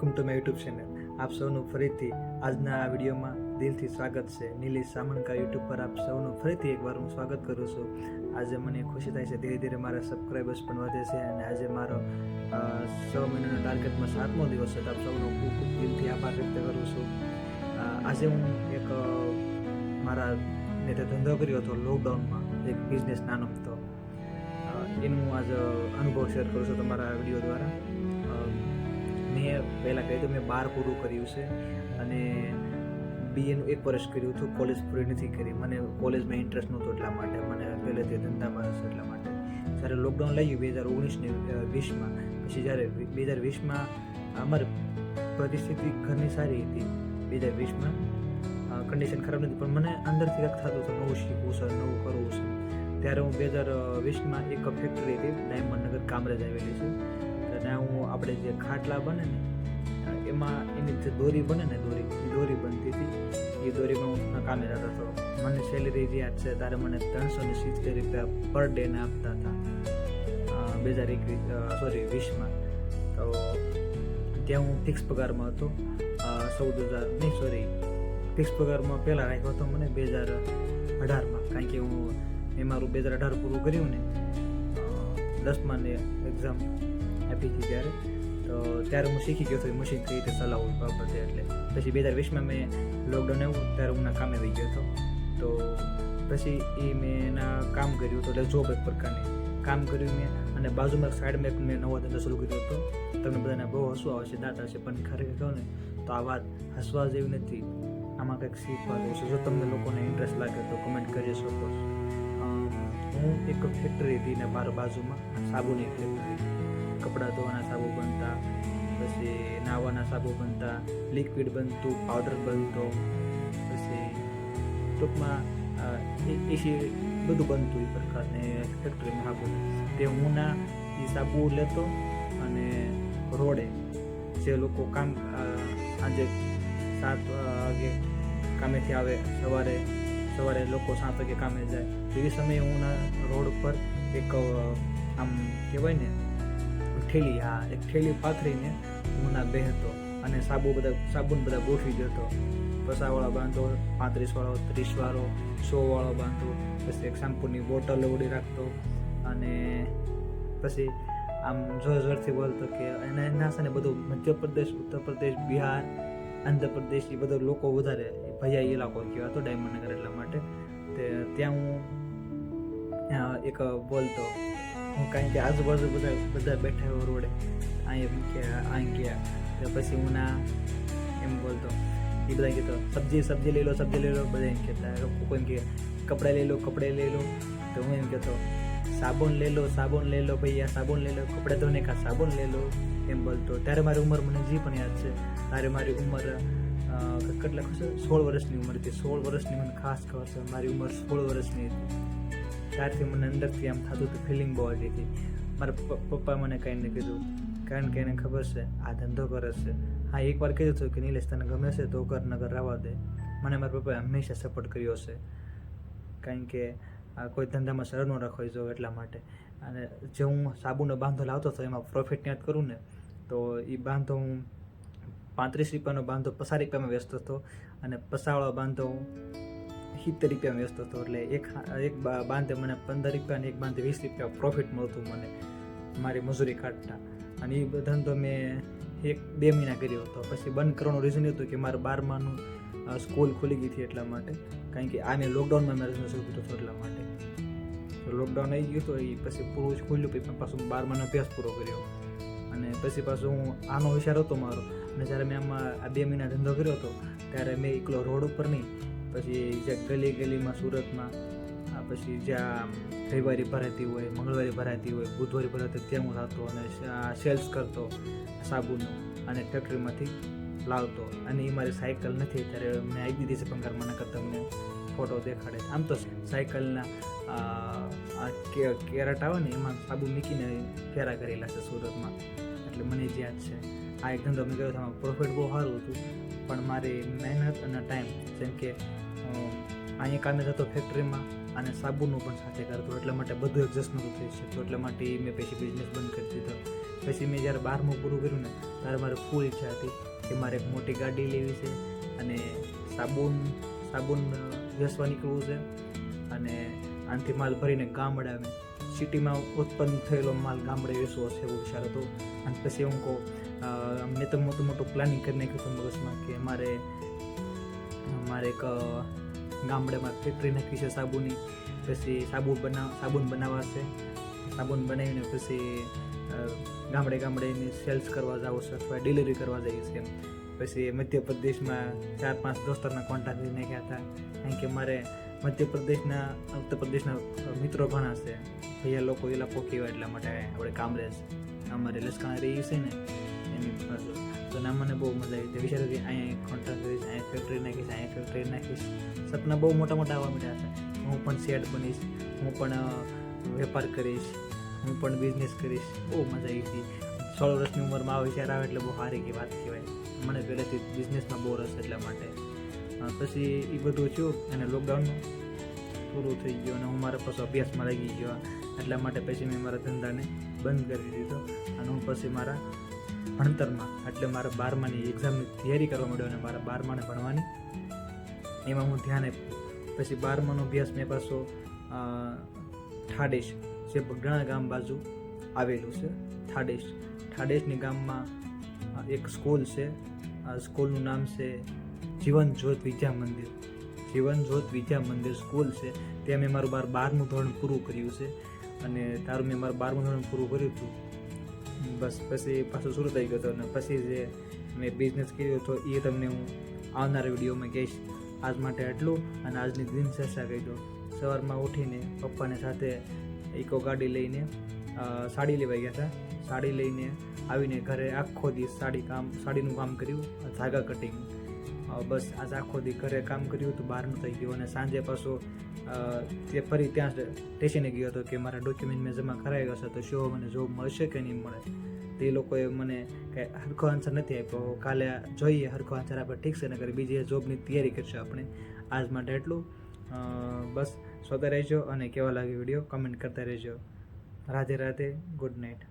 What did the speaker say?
Welcome to my YouTube channel. આપ સૌનું ફરીથી આજના આ વિડીયોમાં દિલથી સ્વાગત છે. નીલી સામંકા યુટ્યુબ પર આપ સૌનું ફરીથી એકવાર હું સ્વાગત કરું છું. આજે મને ખુશી થાય છે, ધીરે ધીરે મારા સબસ્ક્રાઈબર્સ પણ વધે છે અને આજે મારો 100 મહિનાના ટાર્ગેટમાં 7મો દિવસ છે. આપ સૌનો ખૂબ ખૂબ દિલથી આભાર વ્યક્ત કરું છું. આજે હું એક મારા મેં તે ધંધો કર્યો હતો લોકડાઉનમાં, એક બિઝનેસ નાનો હતો, એનું આજે અનુભવ શેર કરું છું તમારા વિડીયો દ્વારા. મેં પહેલાં કહી દઉં, મેં 12 પૂરું કર્યું છે અને બીએનું 1 વર્ષ કર્યું હતું. કોલેજ પૂરી નથી કરી. મને કોલેજમાં ઇન્ટરેસ્ટ નહોતો, એટલા માટે મને પહેલેથી ધંધામાં હશે એટલા માટે. જ્યારે લોકડાઉન લાગ્યું 2019-20માં, પછી જ્યારે 2020માં અમારી પરિસ્થિતિ ઘરની સારી હતી, 2020માં કન્ડિશન ખરાબ નથી, પણ મને અંદરથી કંઈક થતું હતું નવું શીખવું છે, નવું કરવું છે. ત્યારે હું 2020માં એક ફેક્ટરી હતી ડાયમંડ નગર કામરેજ આવેલી છે, અને હું આપણે જે ખાટલા બને ને એમાં એની જે દોરી બને ને દોરી બનતી હતી. એ દોરીમાં હું કામે રહેતો હતો. મને સેલેરી જે યાદ છે ત્યારે મને 370 રૂપિયા પર ડેને આપતા હતા 2020માં. તો ત્યાં હું ફિક્સ પગારમાં હતો. 14,000 ફિક્સ પગારમાં પહેલાં રાખ્યો હતો મને 2018માં, કારણ કે મેં મારું 2018 પૂરું કર્યું ને, 10માની એક્ઝામ આપી હતી ત્યારે હું શીખી ગયો હતો મશીન કઈ રીતે ચલાવવું બાબતે. એટલે પછી 2020માં મેં લોકડાઉન આવ્યું ત્યારે હું કામે આવી ગયો હતો. તો પછી મેં એના કામ કર્યું હતું, એટલે જોબ એક પ્રકારની કામ કર્યું મેં, અને બાજુમાં સાઈડમાં મેં નવો ધંધો શરૂ કર્યો હતો. તમને બધાને બહુ હસવા આવશે, દાંત આવશે, પણ ખરેખર કહો ને તો આ વાત હસવા જેવી નથી, આમાં કંઈક શીખવા જેવું છે. જો તમને લોકોને ઇન્ટરેસ્ટ લાગે તો કમેન્ટ કરી શકો. હું એક ફેક્ટરી હતી ને મારા બાજુમાં સાબુની ફેક્ટરી, કપડાં ધોવાના સાબુ બનતા, પછી નાહવાના સાબુ બનતા, લિક્વિડ બનતું, પાવડર બનતો, પછી ટૂંકમાં એસી બધું બનતું. એ પ્રકારની ફેક્ટરીમાં સાબુ તે હું એ સાબુ લેતો અને રોડે જે લોકો કામ સાંજે 7 વાગે કામેથી આવે, સવારે લોકો 7 વાગે કામે જાય, એવી સમયે હું રોડ ઉપર એક આમ કહેવાય ને એક ઠેલી પાથરીને હું બેહતો અને સાબુન બધા ગોઠવી દેતો. 50વાળો બાંધો, 35વાળો, 30વાળો, 100વાળો બાંધો, પછી એક શેમ્પૂની બોટલ ઉડી રાખતો અને પછી આમ જોરથી બોલતો કે એના છે ને બધું મધ્યપ્રદેશ, ઉત્તર પ્રદેશ, બિહાર, આંધ્રપ્રદેશ એ બધા લોકો વધારે ભૈયા ઇલાકો કહેવાતો હતો ડાયમંડ નગર. એટલા માટે ત્યાં હું એક બોલતો હું, કારણ કે આજુબાજુ બધા બેઠા હોય રોડે, અહીં ગયા પછી હું એમ બોલતો. એ બધા કહેતો સબ્જી લઈ લો, બધા એમ કહેતા. કોઈ એમ કે કપડાં લઈ લો, તો હું એમ કહેતો સાબુન લઈ લો ભૈયા, સાબુન લઈ લો, કપડાં ધોને કા સાબુન લઈ લો, એમ બોલતો. ત્યારે મારી ઉંમર મને હજી પણ યાદ છે. ત્યારે મારી ઉંમર કેટલા 16 વર્ષની ઉંમર હતી. 16 વર્ષની મને ખાસ ખબર છે, મારી ઉંમર 16 વર્ષની હતી. ત્યારથી મને અંદરથી આમ થતું હતું, ફિલિંગ બહુ આવી હતી. મારા પપ્પા મને કંઈ નહીં કીધું, કારણ કે એને ખબર છે આ ધંધો કરે છે. હા, એકવાર કીધું હતું કે નીલેશ તને ગમે છે તો કર, નગર રહેવા દે. મને મારા પપ્પાએ હંમેશા સપોર્ટ કર્યો છે, કારણ કે કોઈ ધંધામાં સર ન રાખવો જોઈએ એટલા માટે. અને જે હું સાબુનો બાંધો લાવતો હતો એમાં પ્રોફિટ યાદ કરું ને, તો એ બાંધો હું 35 રૂપિયાનો બાંધો 50 રૂપિયામાં વેચતો હતો, અને 50વાળો બાંધો હું 70 રૂપિયામાં વેચતો હતો. એટલે એક બાંધે મને 15 રૂપિયા અને એક બાંધે 20 રૂપિયા પ્રોફિટ મળતું મને, મારી મજૂરી કાઢતા. અને એ ધંધો મેં 1-2 મહિના કર્યો હતો. પછી બંધ કરવાનું રીઝન હતું કે મારે 12માનું સ્કૂલ ખુલી ગઈ હતી એટલા માટે, કારણ કે આ મેં લોકડાઉનમાં મેં શરૂ કર્યો હતો એટલા માટે. લોકડાઉન આવી ગયું તો એ પછી પૂરું ખુલ્યું, પછી પાછું 12માનો અભ્યાસ પૂરો કર્યો, અને પછી પાછું હું આનો વિચાર હતો મારો. અને જ્યારે મેં આમાં આ 2 મહિના ધંધો કર્યો હતો ત્યારે મેં એકલો રોડ ઉપર નહીં, પછી જ્યાં ગલીમાં સુરતમાં, પછી જ્યાં રવિવારે ભરાતી હોય, મંગળવારે ભરાતી હોય, બુધવારે ભરાતી ત્યાં હું થતો અને સેલ્સ કરતો સાબુનો, અને ફેક્ટરીમાંથી લાવતો. અને એ મારી સાયકલ નથી, ત્યારે મેં આવી દીધી છે પંગારમાં, નકર તમને ફોટો દેખાડે. આમ તો સાયકલના કેરેટ આવે ને એમાં સાબુ મૂકીને ફેરા કરેલા છે સુરતમાં, એટલે મને જ યાદ છે. આ એક ધંધો મેં કર્યો હતો, પ્રોફિટ બહુ સારું હતું, પણ મારી મહેનત અને ટાઈમ, જેમ કે અહીંયા કામે જતો ફેક્ટરીમાં, અને સાબુનું પણ સાથે કરતો, એટલા માટે બધું એડજસ્ટ નહોતું થઈ શકતું. એટલા માટે મેં પછી બિઝનેસ બંધ કરી દીધો. પછી મેં જ્યારે 12મું પૂરું કર્યું ને ત્યારે મારે ફૂલ ઈચ્છા હતી કે મારે એક મોટી ગાડી લેવી છે અને સાબુન વેચવા નીકળવું છે અને આનાથી માલ ભરીને ગામડામાં સિટીમાં ઉત્પન્ન થયેલો માલ ગામડે વેચવો છે એવો વિચાર હતો. અને પછી હું કહું મેં તો મોટું પ્લાનિંગ કરી નાખ્યું હતું મગજમાં કે મારે એક ગામડામાં ફેક્ટરી નાખી છે સાબુની. પછી સાબુન બનાવાશે. સાબુન બનાવીને પછી ગામડે એની સેલ્સ કરવા જાવ છે અથવા ડિલિવરી કરવા જઈએ છે. પછી મધ્યપ્રદેશમાં 4-5 દોસ્તરના કોન્ટેક્ટ લઈ નાખ્યા હતા, કારણ કે મારે મધ્યપ્રદેશના ઉત્તર પ્રદેશના મિત્રો ઘણા છે, ભૈયા લોકો એ લોકો કહેવાય, એટલા માટે આપણે કામરેજ અમારે લસકાણા રહી છે ને એની બાજુ. તો ના મને બહુ મજા આવી. તે વિચાર્યું કે અહીંયા કોન્ટ્રાક્ટ કરીશ, અહીંયા ફેક્ટરી નાખીશ. સપના બહુ મોટા આવવા માંડ્યા હતા. હું પણ શેડ બનીશ, હું પણ વેપાર કરીશ, હું પણ બિઝનેસ કરીશ. બહુ મજા આવી હતી. 16 વર્ષની ઉંમરમાં આ વિચાર આવે એટલે બહુ સારી કે વાત કહેવાય. મને પહેલેથી બિઝનેસમાં બહુ રસ, એટલા માટે. પછી એ બધું થયું અને લોકડાઉનનું પૂરું થઈ ગયું અને હું મારા પાછો અભ્યાસમાં લાગી ગયો. એટલા માટે પછી મેં મારા ધંધાને બંધ કરી દીધો અને હું પછી મારા ભણતરમાં, એટલે મારા 12માની એક્ઝામની તૈયારી કરવા માંડ્યો અને મારા 12માને ભણવાની એમાં હું ધ્યાન આપ્યું. પછી 12માનો અભ્યાસ મેં પાછો ઠાડેશ, જે બગડાણા ગામ બાજુ આવેલું છે, ઠાડેશની ગામમાં એક સ્કૂલ છે. આ સ્કૂલનું નામ છે જીવન જ્યોત વિદ્યા મંદિર સ્કૂલ છે. ત્યાં મેં મારું 12મું ધોરણ પૂરું કર્યું છે અને મેં મારું 12મું ધોરણ પૂરું કર્યું હતું. બસ પછી પાછું શરૂ થઈ ગયો હતો અને પછી જે મેં બિઝનેસ કર્યો હતો એ તમને હું આવનારા વિડીયોમાં કહીશ. આજ માટે આટલું અને આજની દિનચર્યા કહી દો. સવારમાં ઉઠીને પપ્પાને સાથે ઇકો ગાડી લઈને સાડી લેવા ગયા હતા. સાડી લઈને આવીને ઘરે આખો દિવસ સાડીનું કામ કર્યું, ધાગા કટિંગ. બસ આજ આખો દી ઘરે કામ કર્યું હતું, 12નું થઈ ગયું અને સાંજે પાછો તે ફરી ત્યાં સ્ટેશને ગયો હતો કે મારા ડોક્યુમેન્ટ મેં જમા કરાવ્યા હશે તો શું મને જોબ મળશે કે નહીં મળે. તે લોકોએ મને કંઈ હરખો આન્સર નથી આપ્યો. કાલે જોઈએ હરખો આન્સર આપણે, ઠીક છે, ને કરી બીજી જોબની તૈયારી કરશું આપણે. આજ માટે એટલું. બસ જોતા રહેજો અને કેવા લાગે વિડીયો કમેન્ટ કરતા રહેજો. Radhe Radhe, good night.